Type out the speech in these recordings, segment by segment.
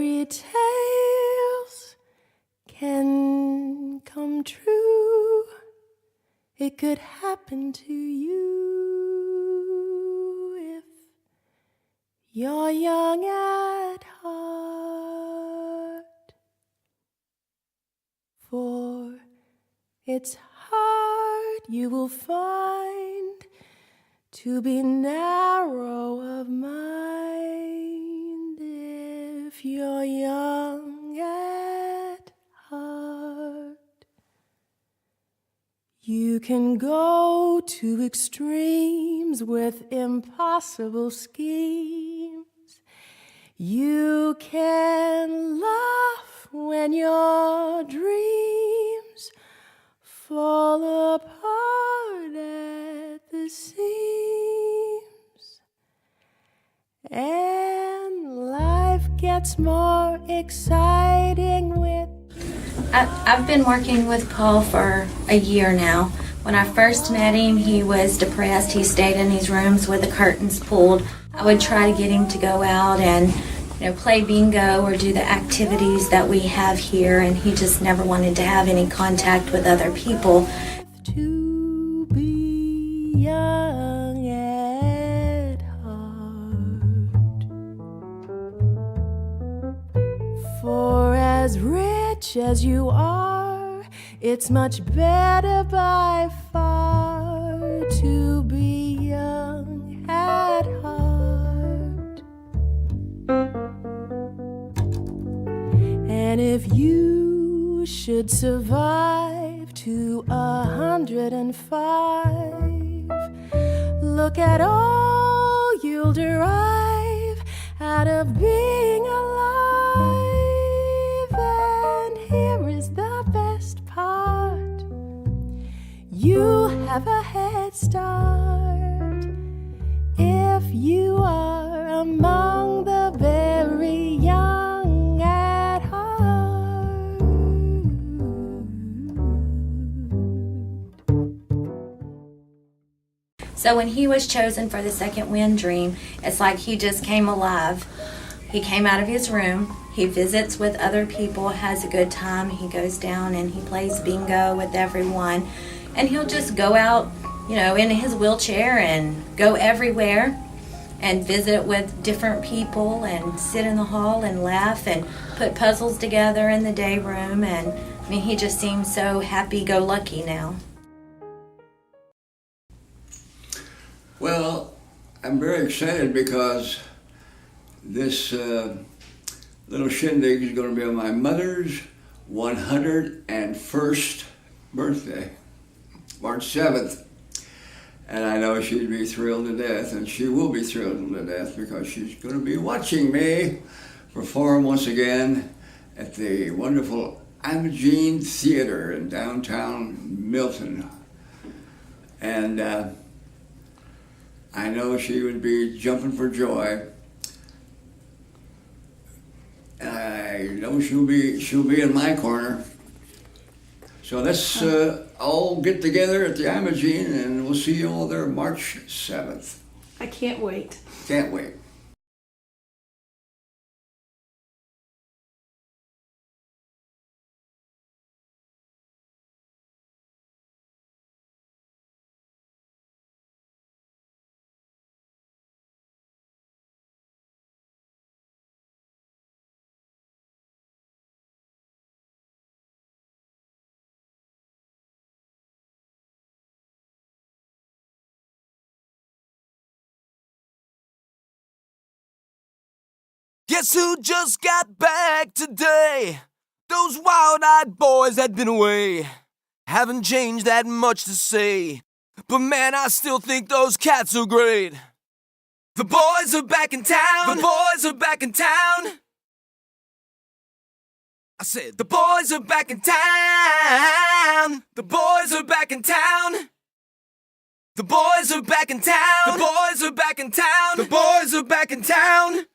fairy tales can come true. It could happen to you if you're young at heart. For it's hard, you will find, to be narrow of mind if you're young at heart. You can go to extremes with impossible schemes. You can laugh when your dreams fall apart at the seams, and life gets more exciting with... I've been working with Paul for a year now. When I first met him, he was depressed. He stayed in his rooms with the curtains pulled. I would try to get him to go out and play bingo or do the activities that we have here, and he just never wanted to have any contact with other people. To be young at heart. For as rich as you are, it's much better by far to be young at heart. And if you should survive to 105, look at all you'll derive out of being alive. And here is the best part: you have a head start if you are among the very young at heart. So when he was chosen for the Second Wind Dream, it's like he just came alive. He came out of his room, he visits with other people, has a good time, he goes down and he plays bingo with everyone, and he'll just go out, in his wheelchair and go everywhere and visit with different people and sit in the hall and laugh and put puzzles together in the day room, and he just seems so happy-go-lucky now. Well, I'm very excited because this little shindig is going to be on my mother's 101st birthday, March 7th. And I know she'd be thrilled to death, and she will be thrilled to death because she's going to be watching me perform once again at the wonderful Imogene Theater in downtown Milton. And I know she would be jumping for joy. I know she'll be in my corner. So let's all get together at the Imogene, and we'll see you all there March 7th. I can't wait. Can't wait. Guess who just got back today? Those wild-eyed boys had been away. Haven't changed that much to say, but man, I still think those cats are great. The boys are back in town. The boys are back in town. I said the boys are back in town. The boys are back in town. The boys are back in town. The boys are back in town. The boys are back in town.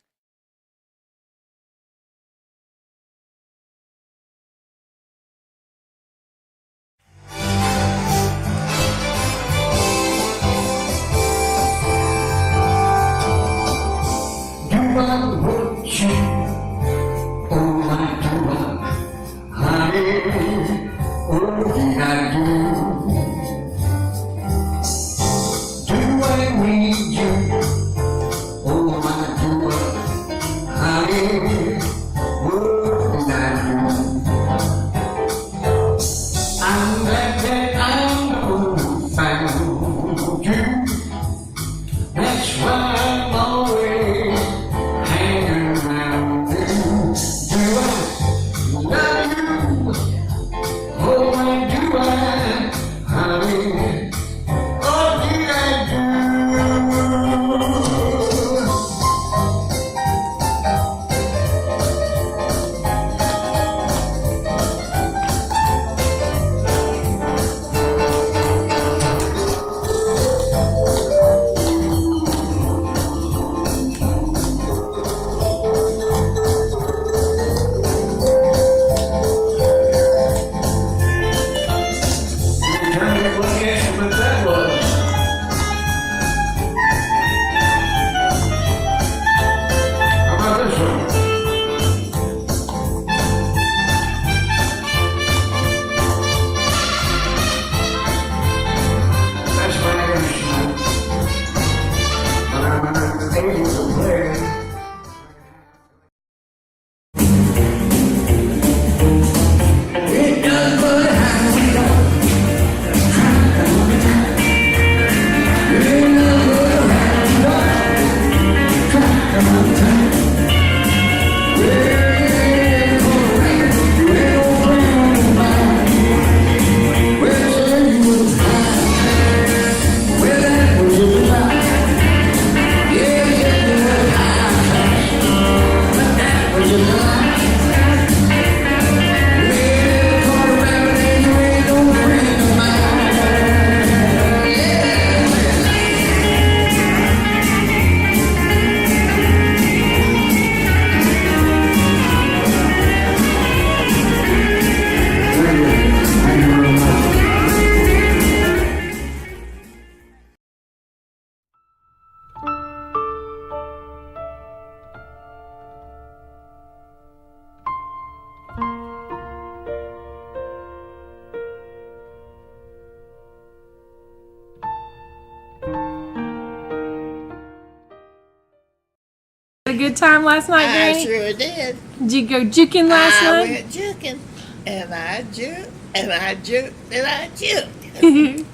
A good time last night, I Granny? sure did. Did you go juking last I night? went juking, and I juked, and I juked, and I juked.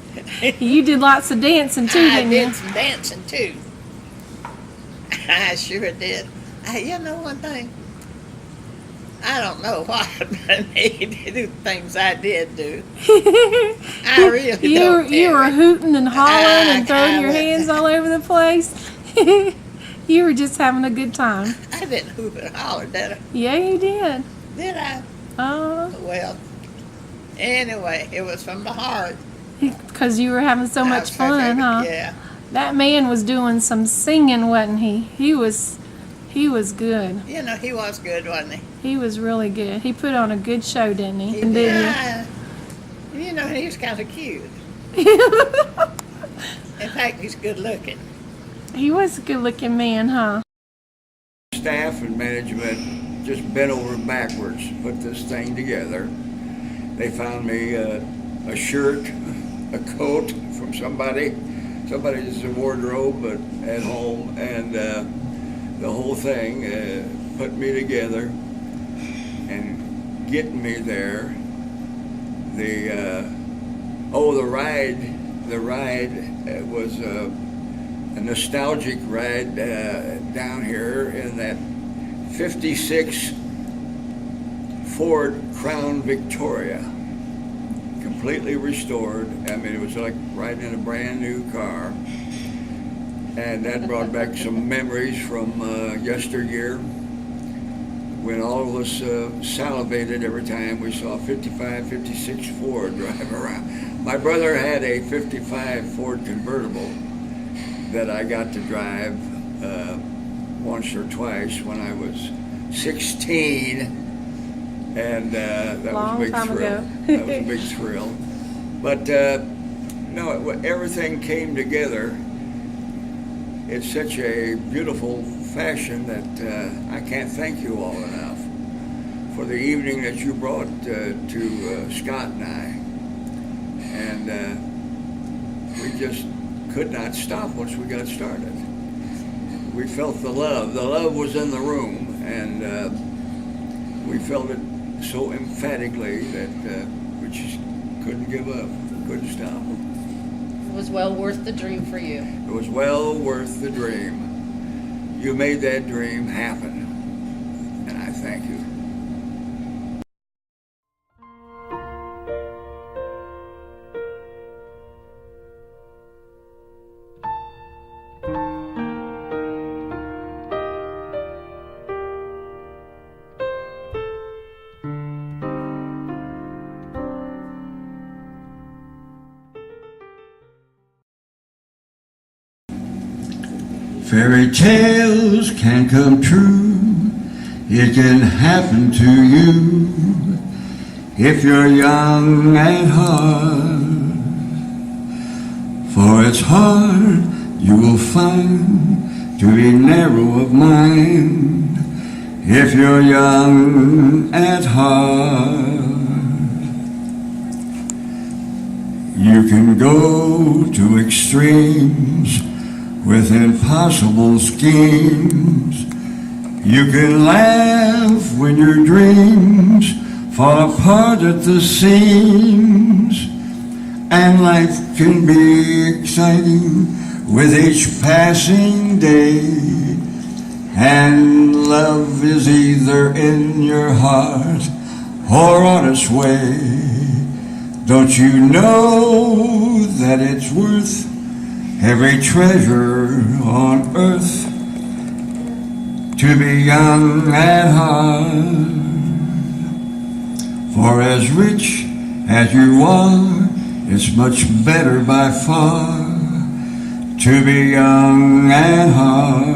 You did lots of dancing too, I didn't did you? some dancing too. I sure did. You know one thing? I don't know why, but I need to do things I did do. I really don't. You were hooting and hollering and throwing your went- hands all over the place. You were just having a good time. I didn't hoop and holler, did I? Yeah, you did. Did I? Oh, Well, anyway, it was from the heart. because you were having so much fun, huh? Yeah. That man was doing some singing, wasn't he? He was good. You know, he was good, wasn't he? He was really good. He put on a good show, didn't he? And Yeah. You know, he was kind of cute. In fact, he's good looking. He was a good-looking man, huh? Staff and management just bent over backwards to put this thing together. They found me a shirt, a coat from somebody's wardrobe at home, and the whole thing put me together and getting me there. The ride was a nostalgic ride down here in that 56 Ford Crown Victoria, completely restored. I mean, it was like riding in a brand new car. And that brought back some memories from yesteryear, when all of us salivated every time we saw a 55, 56 Ford drive around. My brother had a 55 Ford convertible that I got to drive once or twice when I was 16, and that Long was a big time thrill. ago. That was a big thrill. But no, everything came together in such a beautiful fashion that I can't thank you all enough for the evening that you brought to Scott and I. And we just could not stop once we got started. We felt the love. The love was in the room, and we felt it so emphatically that we just couldn't give up, couldn't stop. It was well worth the dream for you. It was well worth the dream. You made that dream happen, and I thank you. Fairy tales can come true. It can happen to you if you're young at heart. For it's hard, you will find, to be narrow of mind if you're young at heart. You can go to extremes with impossible schemes. You can laugh when your dreams fall apart at the seams. And life can be exciting with each passing day. And love is either in your heart or on its way. Don't you know that it's worth every treasure on earth to be young at heart? For as rich as you are, it's much better by far to be young at heart.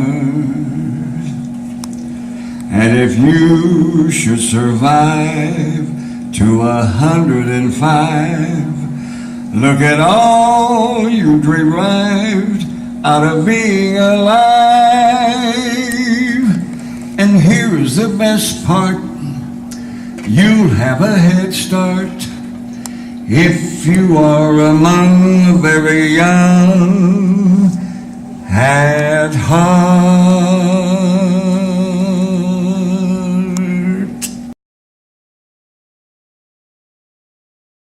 And if you should survive to 105, look at all you derived out of being alive. And here's the best part, you'll have a head start if you are among the very young at heart.